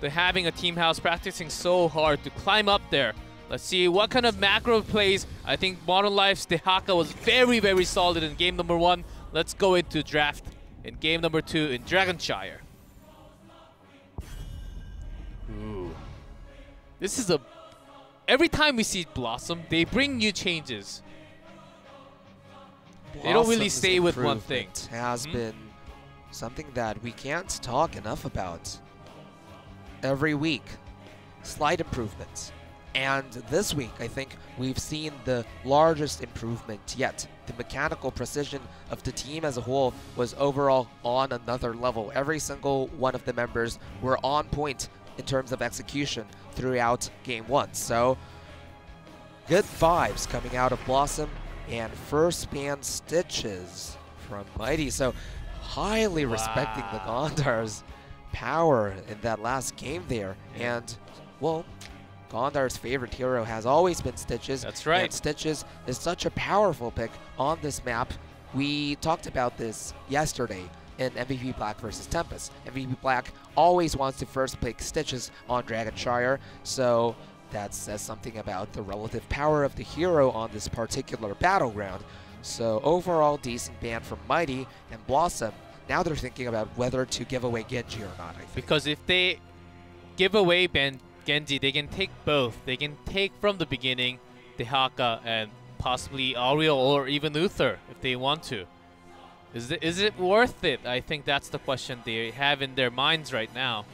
They're having a team house, practicing so hard to climb up there. Let's see what kind of macro plays. I think Modern Life's Dehaka was very, very solid in game number 1. Let's go into draft in game number 2 in Dragonshire. Ooh. This is a... Every time we see BlossoM, they bring new changes. They don't really stay with one thing. Has been something that we can't talk enough about. Every week, slight improvements. And this week, I think we've seen the largest improvement yet. The mechanical precision of the team as a whole was overall on another level. Every single one of the members were on point in terms of execution throughout Game 1. So, good vibes coming out of BlossoM, and first ban Stitches from Mighty. So, highly respecting the Gondar's power in that last game there. And, well, Gondar's favorite hero has always been Stitches. That's right. And Stitches is such a powerful pick on this map. We talked about this yesterday in MVP Black versus Tempest. MVP Black always wants to first pick Stitches on Dragonshire, so that says something about the relative power of the hero on this particular battleground. So overall, decent ban from Mighty and BlossoM. Now they're thinking about whether to give away Genji or not, I think. Because if they give away Genji, they can take both. They can take from the beginning Dehaka and possibly Ariel or even Uther if they want to. Is it worth it? I think that's the question they have in their minds right now.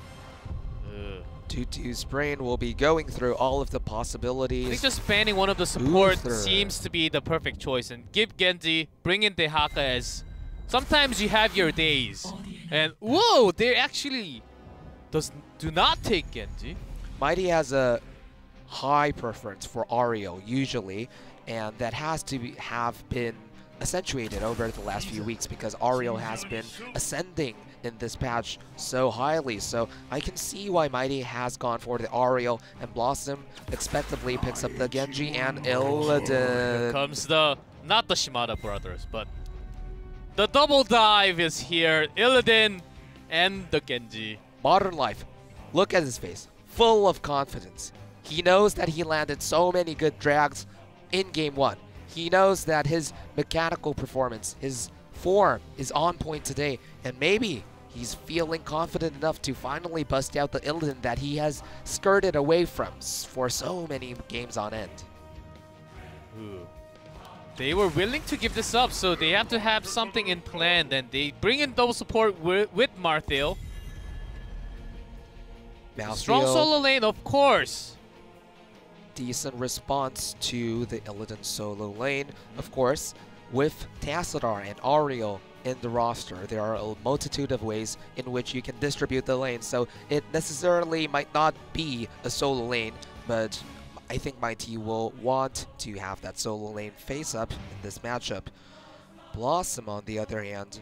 Tutu's brain will be going through all of the possibilities. I think just banning one of the support seems to be the perfect choice. And give Genji, bring in Dehaka as... Sometimes you have your days. And whoa, they actually do not take Genji. Mighty has a high preference for Ariel usually, and that has to have been accentuated over the last few weeks because Ariel has been ascending in this patch so highly. So I can see why Mighty has gone for the Ariel, and BlossoM expectably picks up the Genji and Illidan. Here comes the, not the Shimada brothers, but the double dive is here. Illidan and the Genji. Modern Life, look at his face, full of confidence. He knows that he landed so many good drags in Game 1. He knows that his mechanical performance, his form is on point today, and maybe he's feeling confident enough to finally bust out the Illidan that he has skirted away from for so many games on end. Ooh. They were willing to give this up, so they have to have something in plan. Then they bring in double support with Marthael. Strong solo lane, of course. Decent response to the Illidan solo lane. Of course, with Tassadar and Ariel in the roster, there are a multitude of ways in which you can distribute the lane, so it necessarily might not be a solo lane, but I think Mighty will want to have that solo lane face up in this matchup. BlossoM, on the other hand,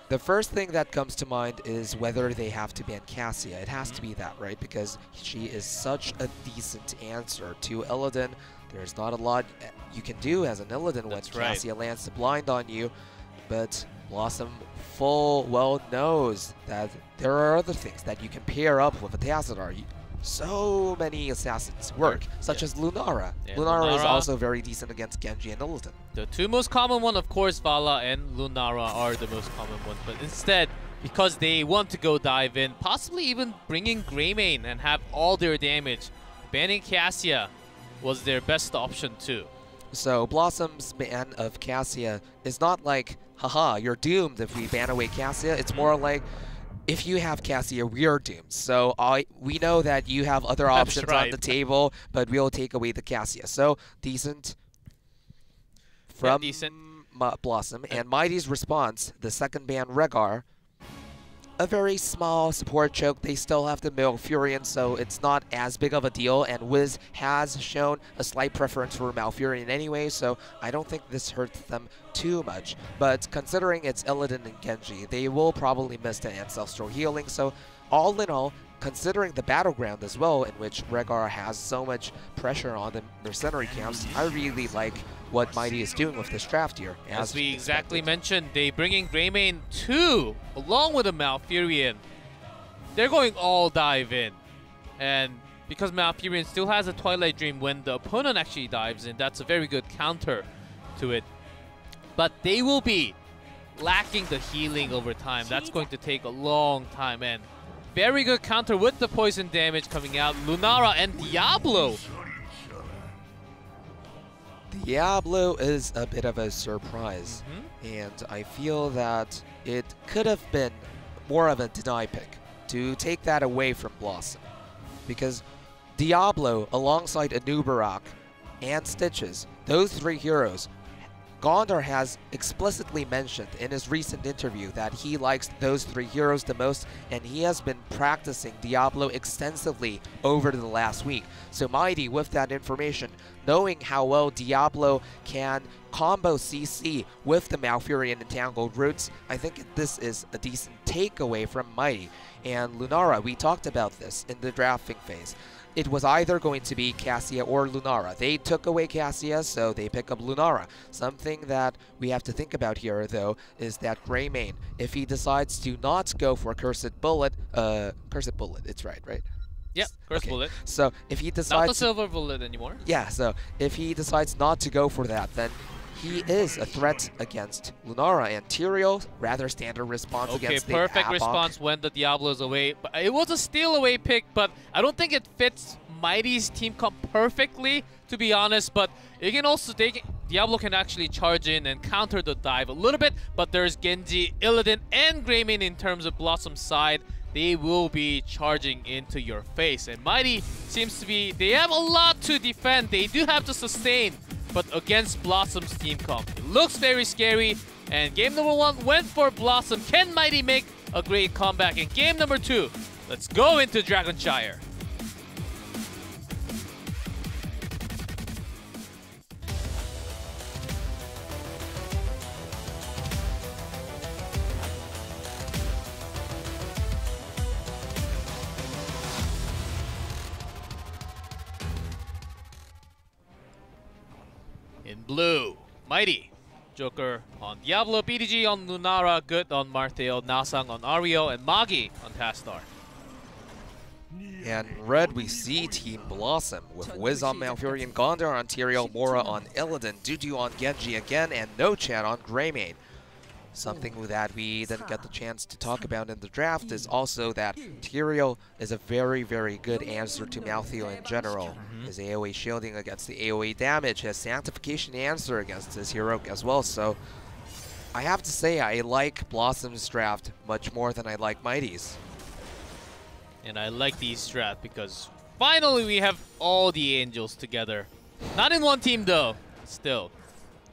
the first thing that comes to mind is whether they have to ban Cassia. It has to be that, right? Because she is such a decent answer to Illidan. There's not a lot you can do as an Illidan when Cassia lands the blind on you. But BlossoM full well knows that there are other things that you can pair up with a Tassadar. So many assassins work, such as Lunara. Yeah, Lunara is also very decent against Genji and Illidan. The two most common one, of course, Vala and Lunara are the most common ones. But instead, because they want to go dive in, possibly even bringing Greymane and have all their damage, banning Cassia was their best option too. So BlossoM's ban of Cassia is not like, haha, you're doomed if we ban away Cassia. It's more like, if you have Cassia, we are doomed. So we know that you have other options on the table, but we'll take away the Cassia. So decent from BlossoM. And Mighty's response, the second ban Rehgar, a very small support choke. They still have the Malfurion, so it's not as big of a deal. And Wiz has shown a slight preference for Malfurion anyway, so I don't think this hurts them too much. But considering it's Illidan and Genji, they will probably miss the Ancestral Healing. So all in all, considering the battleground as well, in which Rehgar has so much pressure on the mercenary camps, I really like what Mighty is doing with this draft here. As we exactly mentioned, they bring in Greymane 2 along with a Malfurion. they're going all dive in. And because Malfurion still has a Twilight Dream when the opponent actually dives in, that's a very good counter to it. But they will be lacking the healing over time. That's going to take a long time. And very good counter with the poison damage coming out. Lunara and Diablo. Diablo is a bit of a surprise. And I feel that it could have been more of a deny pick to take that away from BlossoM. Because Diablo, alongside Anubarak and Stitches, those three heroes, Gondor has explicitly mentioned in his recent interview that he likes those three heroes the most, and he has been practicing Diablo extensively over the last week. So Mighty, with that information, knowing how well Diablo can combo CC with the Malfurion Entangled Roots, I think this is a decent takeaway from Mighty. And Lunara, we talked about this in the drafting phase. It was either going to be Cassia or Lunara. They took away Cassia, so they pick up Lunara. Something that we have to think about here, though, is that Greymane, if he decides to not go for Cursed Bullet, it's right? Yep, Cursed Bullet. So if he decides... Not the Silver Bullet anymore. Yeah, so if he decides not to go for that, then he is a threat against Lunara, and Tyrael, rather standard response against the perfect Abok. response when the Diablo is away. But it was a steal away pick, but I don't think it fits Mighty's team comp perfectly, to be honest. But you can also Diablo can actually charge in and counter the dive a little bit, but there's Genji, Illidan, and Greymane in terms of BlossoM's side. They will be charging into your face. And Mighty seems to be, they have a lot to defend. They do have to sustain, but against BlossoM's team comp, it looks very scary. And game number 1 went for BlossoM. Can Mighty make a great comeback in game number 2? Let's go into Dragonshire. In blue, Mighty. Joker on Diablo, BDG on Lunara, Good on Marthael, Nasang on Ariel, and Magi on Tastar. And red, we see Team BlossoM with Wiz on Malfurion, Gondor on Tyrael, Mora on Illidan, Dudu on Genji again, and No Chat on Greymane. Something that we didn't get the chance to talk about in the draft is also that Tyrael is a very, very good answer to Malthael in general. His AoE shielding against the AoE damage, his Sanctification answer against his heroic as well. So I have to say I like BlossoM's draft much more than I like Mighty's. And I like these draft because finally we have all the Angels together. Not in one team though, still.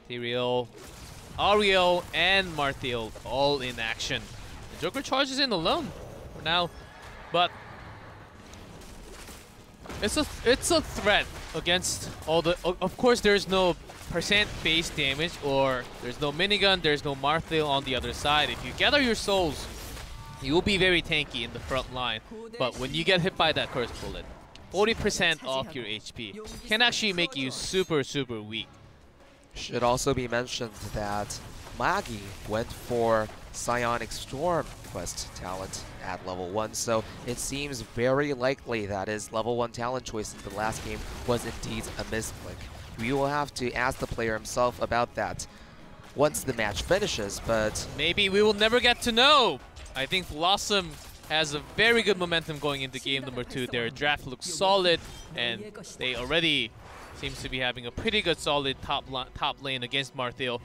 Tyrael, Ariel, and Marthael all in action. The Joker charges in alone for now, but it's a threat against all the. Of course, there's no percent base damage, or there's no minigun, there's no Marthael on the other side. If you gather your souls, you will be very tanky in the front line. But when you get hit by that Cursed Bullet, 40% off your HP can actually make you super, super weak. Should also be mentioned that Magi went for Psionic Storm quest talent at level 1, so it seems very likely that his level 1 talent choice in the last game was indeed a misclick. We will have to ask the player himself about that once the match finishes, but... maybe we will never get to know! I think BlossoM has a very good momentum going into game number 2. Their draft looks solid, and they already seems to be having a pretty good solid top lane against Marthael.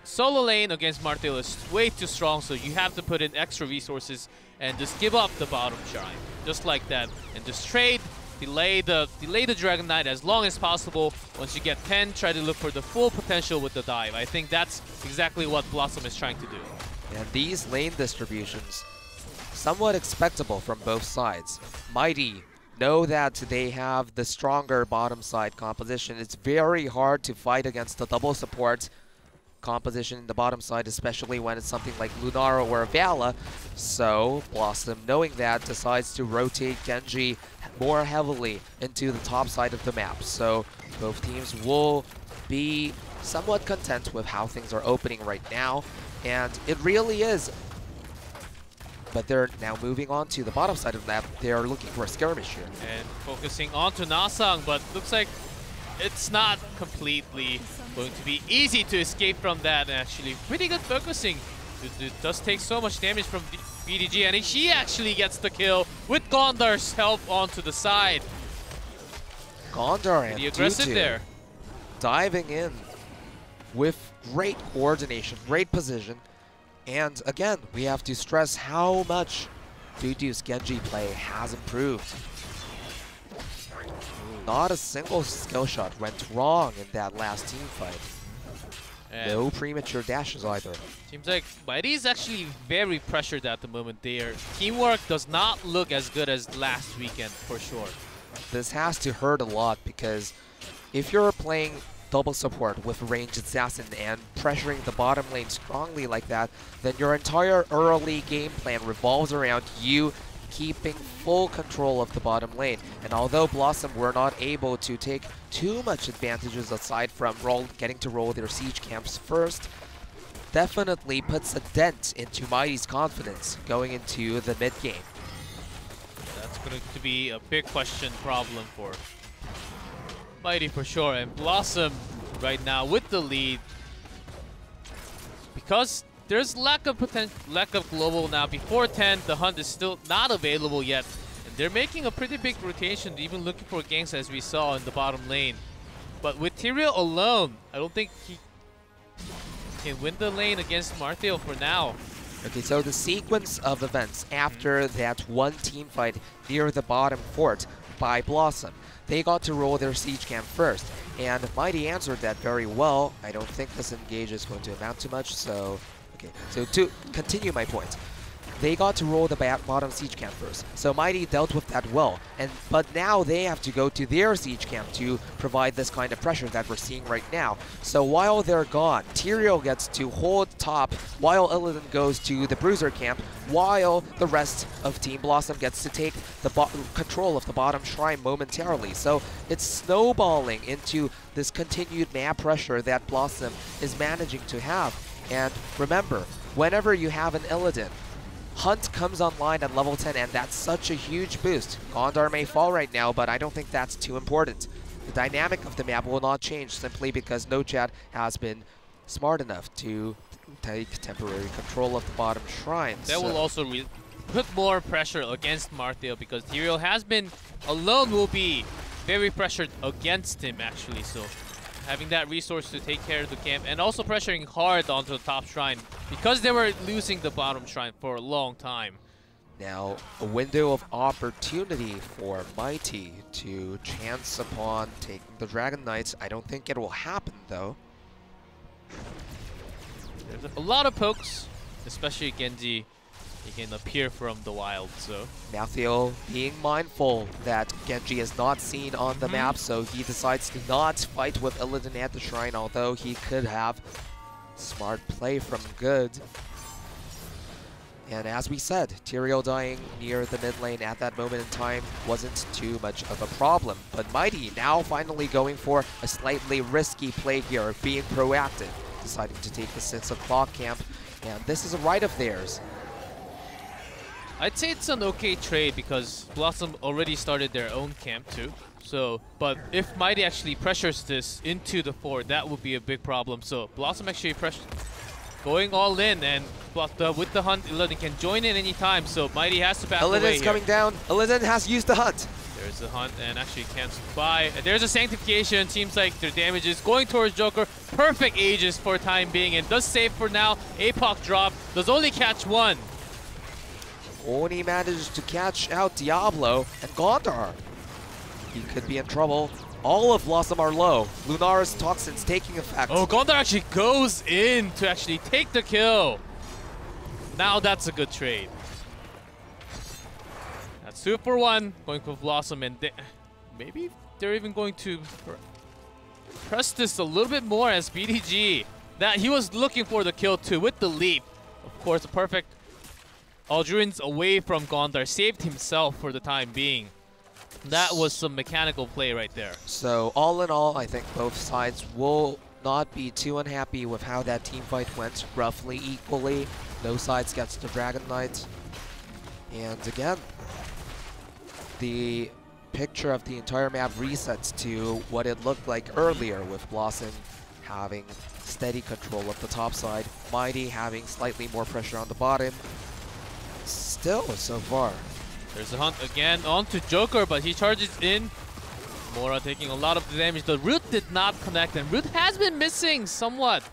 Solo lane against Marthael is way too strong, so you have to put in extra resources and just give up the bottom shrine, just like that, and just trade, delay the Dragon Knight as long as possible. Once you get 10, try to look for the full potential with the dive. I think that's exactly what BlossoM is trying to do. And these lane distributions, somewhat expectable from both sides. Mighty know that they have the stronger bottom side composition. It's very hard to fight against the double support composition in the bottom side, especially when it's something like Lunara or Vala. So BlossoM, knowing that, decides to rotate Genji more heavily into the top side of the map. So both teams will be somewhat content with how things are opening right now. And it really is but they're now moving on to the bottom side of the map. They are looking for a skirmish here. And focusing onto Nasang, but looks like it's not completely going to be easy to escape from that. Actually, pretty good focusing. It does take so much damage from BDG, and she actually gets the kill with Gondar's help onto the side. Gondar and Pretty aggressive there. Diving in with great coordination, great position. And again, we have to stress how much Dudu's Genji play has improved. Not a single skill shot went wrong in that last team fight. And no premature dashes either. Seems like Mighty is actually very pressured at the moment. Their teamwork does not look as good as last weekend, for sure. This has to hurt a lot because if you're playing double support with ranged assassin and pressuring the bottom lane strongly like that, then your entire early game plan revolves around you keeping full control of the bottom lane. And although BlossoM were not able to take too much advantages aside from getting to roll their siege camps first, definitely puts a dent into Mighty's confidence going into the mid game. That's going to be a big question problem for Mighty for sure. And BlossoM right now with the lead, because there's lack of global now. Before 10, the hunt is still not available yet. And they're making a pretty big rotation, even looking for ganks as we saw in the bottom lane. But with Tyrael alone, I don't think he can win the lane against Marthael for now. Okay, so the sequence of events after that one team fight near the bottom fort by BlossoM, they got to roll their siege camp first. And Mighty answered that very well. I don't think this engage is going to amount to much, so... Okay, so to continue my point, they got to roll the bottom siege camp first. So Mighty dealt with that well, but now they have to go to their siege camp to provide this kind of pressure that we're seeing right now. So while they're gone, Tyrael gets to hold top, while Illidan goes to the bruiser camp, while the rest of Team BlossoM gets to take the control of the bottom shrine momentarily. So it's snowballing into this continued map pressure that BlossoM is managing to have. And remember, whenever you have an Illidan, Hunt comes online at level 10, and that's such a huge boost. Gondar may fall right now, but I don't think that's too important. The dynamic of the map will not change simply because NoChat has been smart enough to take temporary control of the bottom shrines. That will also put more pressure against Marthael, because Tyrael has been alone, will be very pressured against him actually. So having that resource to take care of the camp and also pressuring hard onto the top shrine because they were losing the bottom shrine for a long time. Now, a window of opportunity for Mighty to chance upon taking the Dragon Knights. I don't think it will happen though. There's a lot of pokes, especially Genji. He can appear from the wild, so. Marthael being mindful that Genji is not seen on the map, so he decides to not fight with Illidan at the shrine, although he could have smart play from Good. And as we said, Tyrael dying near the mid lane at that moment in time wasn't too much of a problem. But Mighty now finally going for a slightly risky play here, being proactive, deciding to take the 6 o'clock camp, and this is a right of theirs. I'd say it's an okay trade because BlossoM already started their own camp too. So, but if Mighty actually pressures this into the fort, that would be a big problem. So BlossoM actually going all in, and with the hunt, Illidan can join in anytime. So Mighty has to back away here. Illidan's coming down. Illidan has used the hunt. There's the hunt and actually cancels by. There's a sanctification. Seems like their damage is going towards Joker. Perfect Aegis for time being, and does save for now. APOC drop. Does only catch one. Only managed to catch out Diablo and Gondar. He could be in trouble. All of BlossoM are low. Lunara's Toxins taking effect. Oh, Gondar actually goes in to actually take the kill. Now that's a good trade. That's 2 for 1 going for BlossoM, and maybe they're even going to press this a little bit more as BDG. That he was looking for the kill too with the leap. Of course, a perfect Aldrin's away from Gondar, saved himself for the time being. That was some mechanical play right there. So all in all, I think both sides will not be too unhappy with how that team fight went, roughly equally. No sides gets the Dragon Knight. And again, the picture of the entire map resets to what it looked like earlier, with BlossoM having steady control of the top side, Mighty having slightly more pressure on the bottom. Still, so far. There's a hunt again onto Joker, but he charges in. Mora taking a lot of the damage. The root did not connect, and root has been missing somewhat.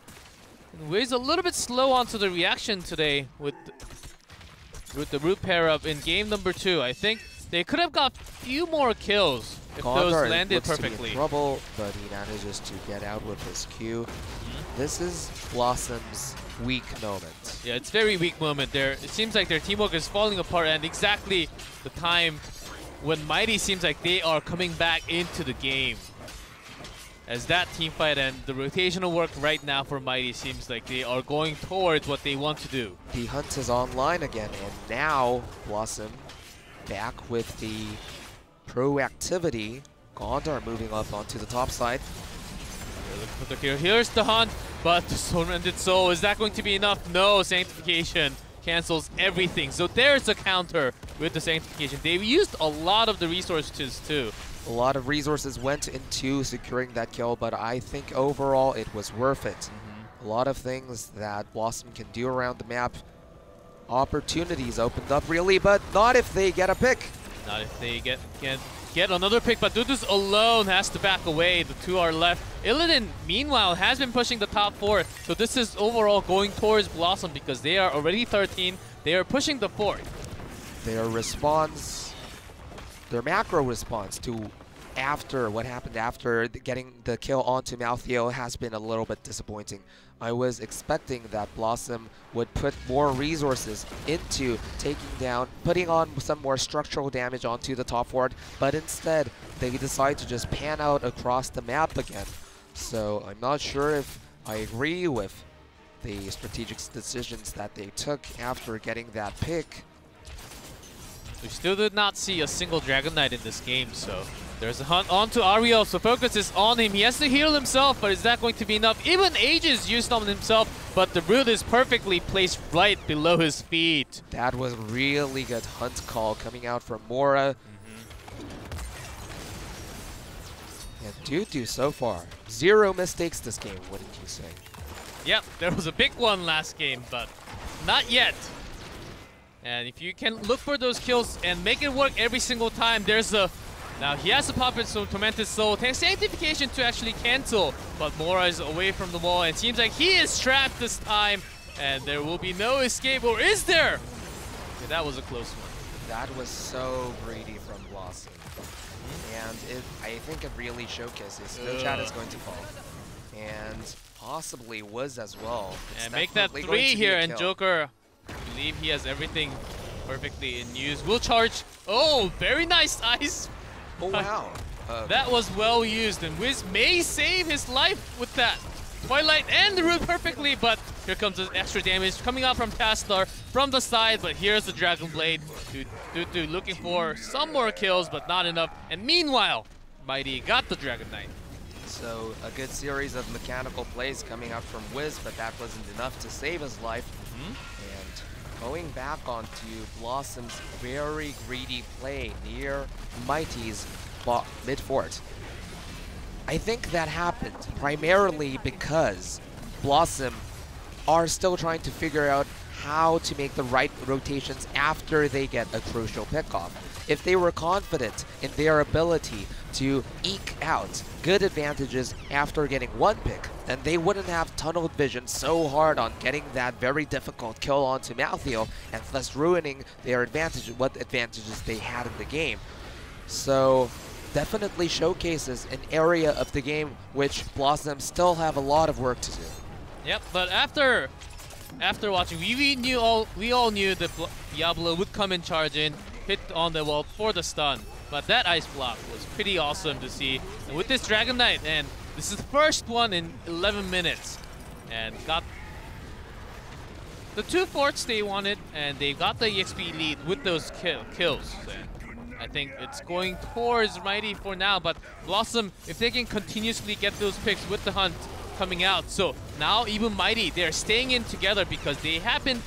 And Wiz a little bit slow onto the reaction today with the root pair up in game number 2. I think they could have got a few more kills if those landed perfectly. To be in trouble, but he manages to get out with his Q. This is BlossoM's weak moment. Yeah, it's very weak moment there. It seems like their teamwork is falling apart, and exactly the time when Mighty seems like they are coming back into the game. As that team fight and the rotational work right now for Mighty seems like they are going towards what they want to do. The hunt is online again, and now BlossoM back with the proactivity. Gondar moving up onto the top side. Here's the hunt, but the Surrendered Soul, is that going to be enough? No, Sanctification cancels everything. So there's a counter with the Sanctification. They've used a lot of the resources too. A lot of resources went into securing that kill, but I think overall it was worth it. A lot of things that BlossoM can do around the map. Opportunities opened up really, but not if they get a pick. Not if they get another pick, but Dudus alone has to back away. The 2 are left. Illidan, meanwhile, has been pushing the top 4. So this is overall going towards BlossoM because they are already 13. They are pushing the 4th. Their response, their macro response to after what happened after getting the kill onto Maltheo has been a little bit disappointing. I was expecting that BlossoM would put more resources into taking down, putting on some more structural damage onto the top ward, but instead they decide to just pan out across the map again. So I'm not sure if I agree with the strategic decisions that they took after getting that pick. We still did not see a single Dragon Knight in this game, so there's a hunt onto Ariel, so focus is on him. He has to heal himself, but is that going to be enough? Even Aegis used on himself, but the root is perfectly placed right below his feet. That was really good hunt call coming out from Mora. And Dudu so far, 0 mistakes this game, wouldn't you say? Yep, there was a big one last game, but not yet. And if you can look for those kills and make it work every single time, there's a... Now he has to pop in some Tormented Soul, takes Sanctification to actually cancel, but Mora is away from the wall and it seems like he is trapped this time and there will be no escape, or is there? Okay, that was a close one. That was so greedy from BlossoM. And I think it really showcases no chat is going to fall. And possibly Wiz as well. It's and make that 3 here, and Joker, I believe he has everything perfectly in use. Will charge. Oh, very nice ice. Oh, wow. That was well used, and Wiz may save his life with that. Twilight and the root perfectly, but here comes the extra damage coming out from Tastar from the side, but here's the Dragon Blade. Dude looking for some more kills, but not enough. And meanwhile, Mighty got the Dragon Knight. So a good series of mechanical plays coming out from Wiz, but that wasn't enough to save his life. And going back onto BlossoM's very greedy play near Mighty's mid fort. I think that happened primarily because BlossoM are still trying to figure out how to make the right rotations after they get a crucial pickoff. If they were confident in their ability to eke out good advantages after getting one pick, then they wouldn't have tunneled vision so hard on getting that very difficult kill onto Maltheo and thus ruining their advantage, what advantages they had in the game. So definitely showcases an area of the game which BlossoM still have a lot of work to do. Yep, but after watching, we all knew that Diablo would come and charge in, hit on the wall for the stun. But that ice block was pretty awesome to see. And with this Dragon Knight, and this is the first one in 11 minutes, and got the 2 forts they wanted, and they got the EXP lead with those kills. And I think it's going towards Mighty for now, but BlossoM, if they can continuously get those picks with the hunt coming out, so now even Mighty, they're staying in together because they have been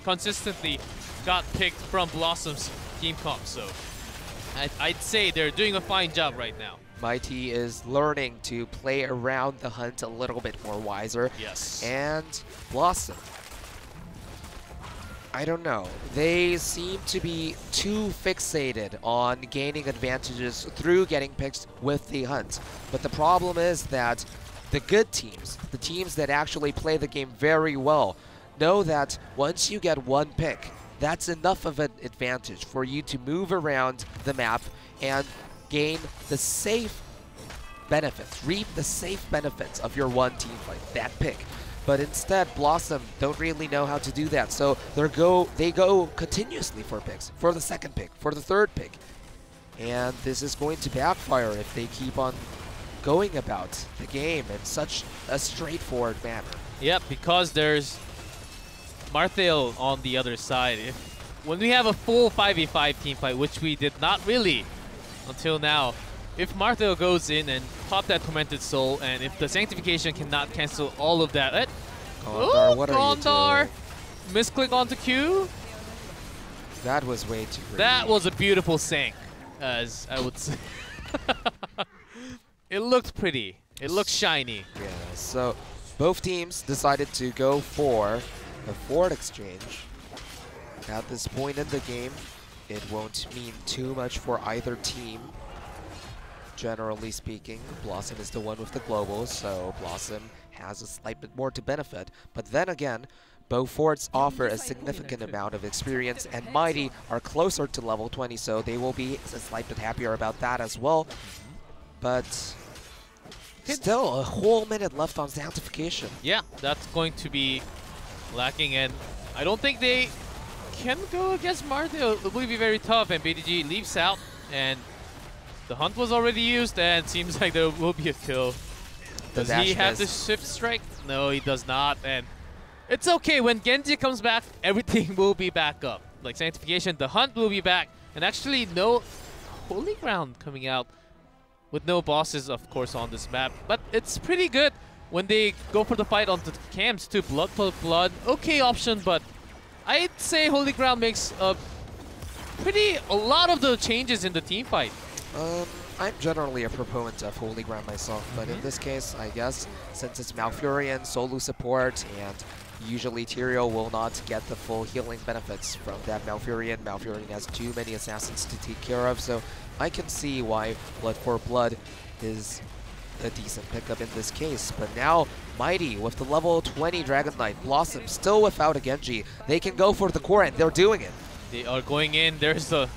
consistently got picked from BlossoM's team comp, so I'd say they're doing a fine job right now. Mighty is learning to play around the hunt a little bit more wiser. Yes. And BlossoM, I don't know. They seem to be too fixated on gaining advantages through getting picked with the hunt. But the problem is that the good teams, the teams that actually play the game very well, know that once you get one pick, that's enough of an advantage for you to move around the map and gain the safe benefits, reap the safe benefits of your one team fight, that pick. But instead, BlossoM don't really know how to do that, so they go continuously for picks, for the second pick, for the third pick. And this is going to backfire if they keep on going about the game in such a straightforward manner. Yep, because there's Marthale on the other side. When we have a full 5v5 team fight, which we did not really until now, if Marthale goes in and pop that Tormented Soul, and if the Sanctification cannot cancel all of that, Gondar, what are you doing? Misclick onto Q. That was way too greedy. That was a beautiful sank, as I would say. It looked pretty. It looked shiny. Yeah, so both teams decided to go for a forward exchange. At this point in the game, it won't mean too much for either team. Generally speaking, BlossoM is the one with the globals, so BlossoM has a slight bit more to benefit. But then again, both forwards offer a significant amount of experience, and Mighty are closer to level 20, so they will be a slight bit happier about that as well. But still, a whole minute left on Sanctification. Yeah, that's going to be lacking, and I don't think they can go against Marthale. It will be very tough, and BDG leaves out, and the hunt was already used, and it seems like there will be a kill. Does he have the shift strike? No, he does not, and it's okay. When Genji comes back, everything will be back up. Like Sanctification, the hunt will be back, and actually no Holy Ground coming out with no bosses, of course, on this map. But it's pretty good when they go for the fight on the camps too. Blood for blood, okay option, but I'd say Holy Ground makes a lot of the changes in the team fight. I'm generally a proponent of Holy Ground myself, but in this case, I guess, since it's Malfurion, solo support, and usually Tyrael will not get the full healing benefits from that Malfurion. Malfurion has too many assassins to take care of, so I can see why Blood for Blood is a decent pickup in this case. But now, Mighty with the level 20 Dragon Knight, BlossoM still without a Genji. They can go for the core, and they're doing it. They are going in. There's a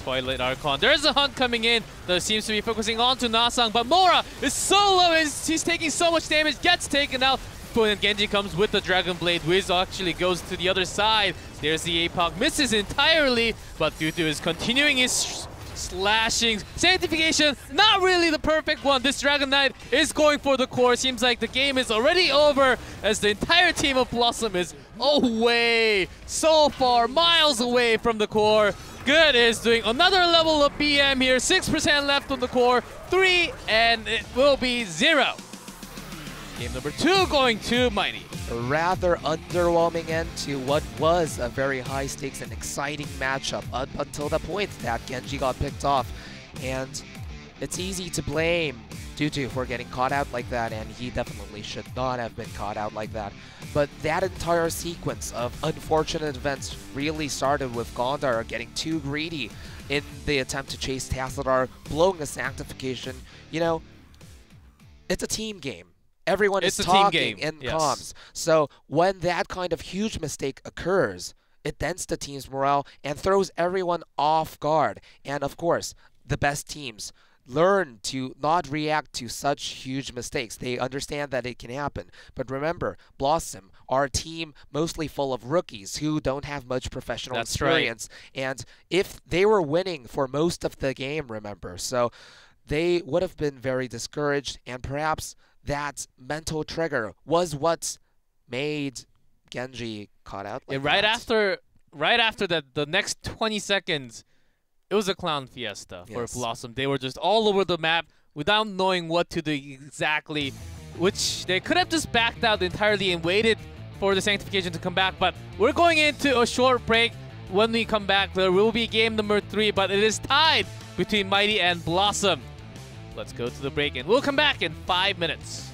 Twilight Archon. There's a hunt coming in that seems to be focusing on to Nasang, but Mora is so low, and he's taking so much damage, gets taken out. When Genji comes with the Dragon Blade, Wiz actually goes to the other side. There's the APOC, misses entirely, but Tutu is continuing his slashing. Sanctification, not really the perfect one. This Dragon Knight is going for the core. Seems like the game is already over as the entire team of BlossoM is away, so far, miles away from the core. Good is doing another level of BM here. 6% left on the core, 3, and it will be 0. Game number 2 going to Mighty. A rather underwhelming end to what was a very high stakes and exciting matchup up until the point that Genji got picked off. And it's easy to blame Tutu for getting caught out like that, and he definitely should not have been caught out like that. But that entire sequence of unfortunate events really started with Gondar getting too greedy in the attempt to chase Tassadar, blowing a Sanctification. You know, it's a team game. Everyone is talking in comms. So when that kind of huge mistake occurs, it dents the team's morale and throws everyone off guard. And of course, the best teams learn to not react to such huge mistakes. They understand that it can happen. But remember, BlossoM are a team mostly full of rookies who don't have much professional experience. Right. And if they were winning for most of the game, remember, so they would have been very discouraged, and perhaps that mental trigger was what made Genji caught out like right after that, the next 20 seconds, it was a clown fiesta for BlossoM. They were just all over the map without knowing what to do exactly, which they could have just backed out entirely and waited for the Sanctification to come back. But we're going into a short break. when we come back, there will be game number 3, but it is tied between Mighty and BlossoM. Let's go to the break, and we'll come back in 5 minutes.